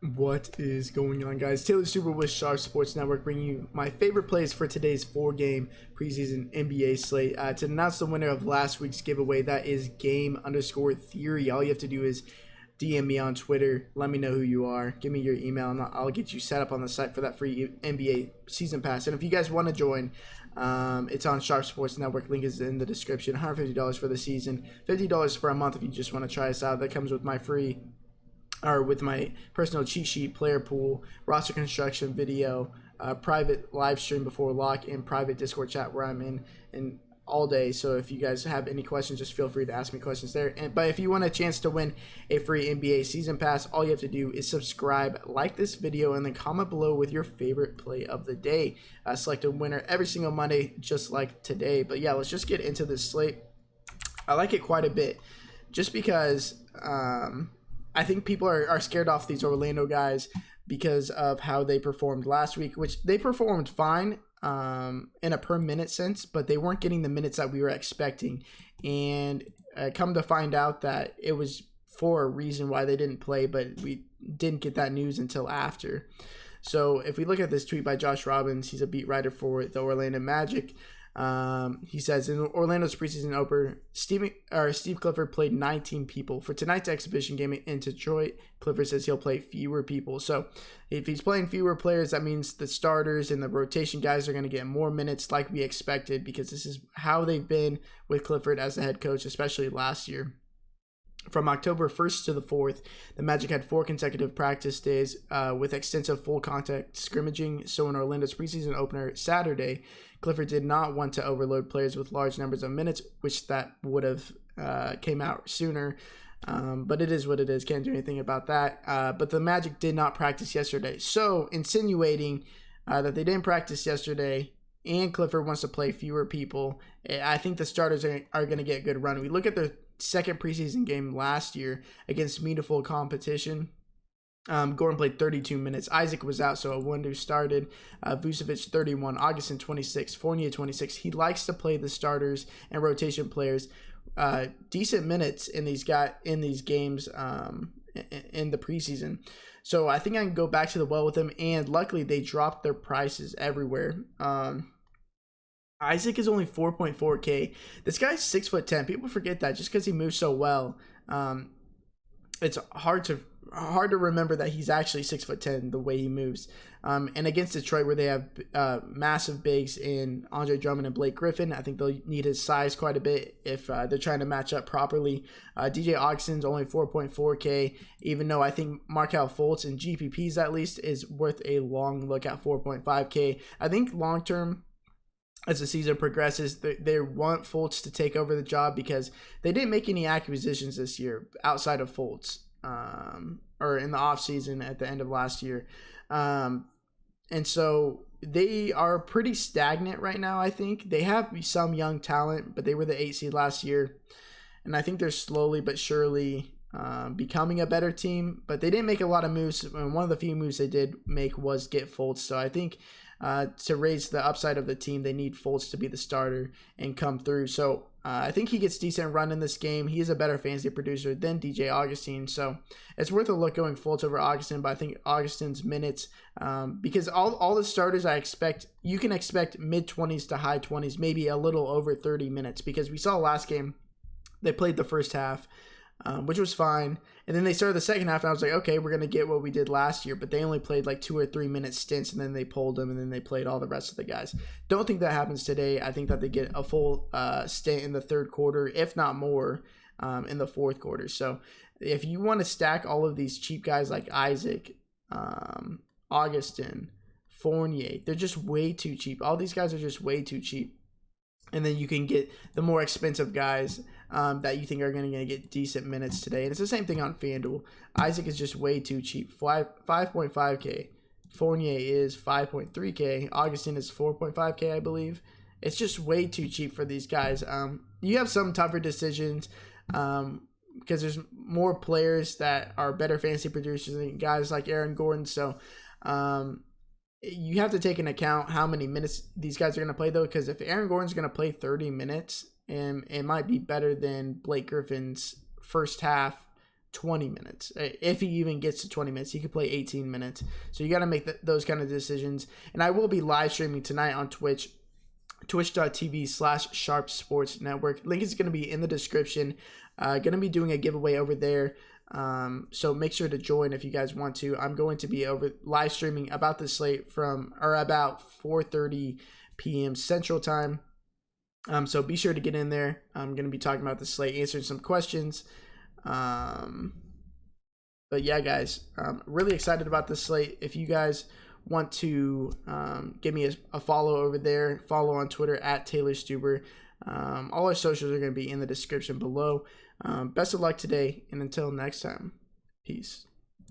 What is going on, guys? Taylor Super with Sharp Sports Network bringing you my favorite plays for today's 4-game preseason NBA slate. To announce the winner of last week's giveaway, that is game_theory. All you have to do is DM me on Twitter. Let me know who you are. Give me your email, and I'll get you set up on the site for that free NBA season pass. And if you guys want to join, it's on Sharp Sports Network. Link is in the description. $150 for the season, $50 for a month if you just want to try us out. That comes with my free or with my personal cheat sheet, player pool, roster construction video, private live stream before lock, and private Discord chat where I'm in all day. So if you guys have any questions, just feel free to ask me questions there. But if you want a chance to win a free NBA season pass, all you have to do is subscribe, like this video, and then comment below with your favorite play of the day. Select a winner every single Monday, just like today. But yeah, let's just get into this slate. I like it quite a bit, just because I think people are scared off these Orlando guys because of how they performed last week, which they performed fine in a per minute sense, but they weren't getting the minutes that we were expecting. And come to find out that it was for a reason why they didn't play, but we didn't get that news until after. So if we look at this tweet by Josh Robbins, he's a beat writer for the Orlando Magic. He says, in Orlando's preseason opener, Steve Clifford played 19 people. For tonight's exhibition game in Detroit, Clifford says he'll play fewer people. So if he's playing fewer players, that means the starters and the rotation guys are going to get more minutes like we expected, because this is how they've been with Clifford as the head coach, especially last year. From October 1st to the 4th, the Magic had 4 consecutive practice days with extensive full contact scrimmaging. So in Orlando's preseason opener Saturday, Clifford did not want to overload players with large numbers of minutes, which that would have came out sooner. But it is what it is. Can't do anything about that. But the Magic did not practice yesterday. So insinuating that they didn't practice yesterday and Clifford wants to play fewer people, I think the starters are going to get a good run. We look at the second preseason game last year against meaningful competition. Gordon played 32 minutes. Isaac was out, so Awundu started. Vucevic 31, Augustin 26, Fournier 26. He likes to play the starters and rotation players decent minutes in these games in the preseason. So I think I can go back to the well with him. And luckily, they dropped their prices everywhere. Isaac is only 4.4K. This guy's 6'10". People forget that just because he moves so well. It's hard to remember that he's actually 6'10" the way he moves. And against Detroit, where they have massive bigs in Andre Drummond and Blake Griffin, I think they'll need his size quite a bit if they're trying to match up properly. DJ Augustin's only 4.4K, even though I think Markelle Fultz and GPPs at least is worth a long look at 4.5K. I think long term, as the season progresses, they want Fultz to take over the job, because they didn't make any acquisitions this year outside of Fultz, or in the offseason at the end of last year. And so they are pretty stagnant right now, I think. They have some young talent, but they were the 8 seed last year. And I think they're slowly but surely becoming a better team. But they didn't make a lot of moves. And one of the few moves they did make was get Fultz. So I think to raise the upside of the team, they need Fultz to be the starter and come through. So I think he gets decent run in this game. He is a better fantasy producer than DJ Augustin. So it's worth a look going Fultz over Augustin, but I think Augustin's minutes, because all the starters you can expect mid-20s to high 20s, maybe a little over 30 minutes, because we saw last game they played the first half, which was fine. And then they started the second half, and I was like, okay, we're going to get what we did last year. But they only played like 2 or 3 minute stints, and then they pulled them, and then they played all the rest of the guys. Don't think that happens today. I think that they get a full stint in the third quarter, if not more, in the fourth quarter. So if you want to stack all of these cheap guys like Isaac, Augustin, Fournier, they're just way too cheap. All these guys are just way too cheap. And then you can get the more expensive guys that you think are going to get decent minutes today. And it's the same thing on FanDuel. Isaac is just way too cheap. 5.5K. Fournier is 5.3K. Augustin is 4.5K, I believe. It's just way too cheap for these guys. You have some tougher decisions because there's more players that are better fantasy producers than guys like Aaron Gordon. So you have to take into account how many minutes these guys are going to play, though, because if Aaron Gordon's going to play 30 minutes, and it might be better than Blake Griffin's first half 20 minutes. If he even gets to 20 minutes, he could play 18 minutes. So you got to make those kind of decisions. And I will be live streaming tonight on Twitch, twitch.tv/Sharp Sports Network. Link is going to be in the description. Going to be doing a giveaway over there. So make sure to join if you guys want to. I'm going to be live streaming about this slate from about 4:30 p.m. Central Time. So be sure to get in there. I'm going to be talking about the slate, answering some questions. But yeah, guys, really excited about this slate. If you guys want to give me a follow over there, follow on Twitter at Taylor Stuber. All our socials are going to be in the description below. Best of luck today, and until next time, peace.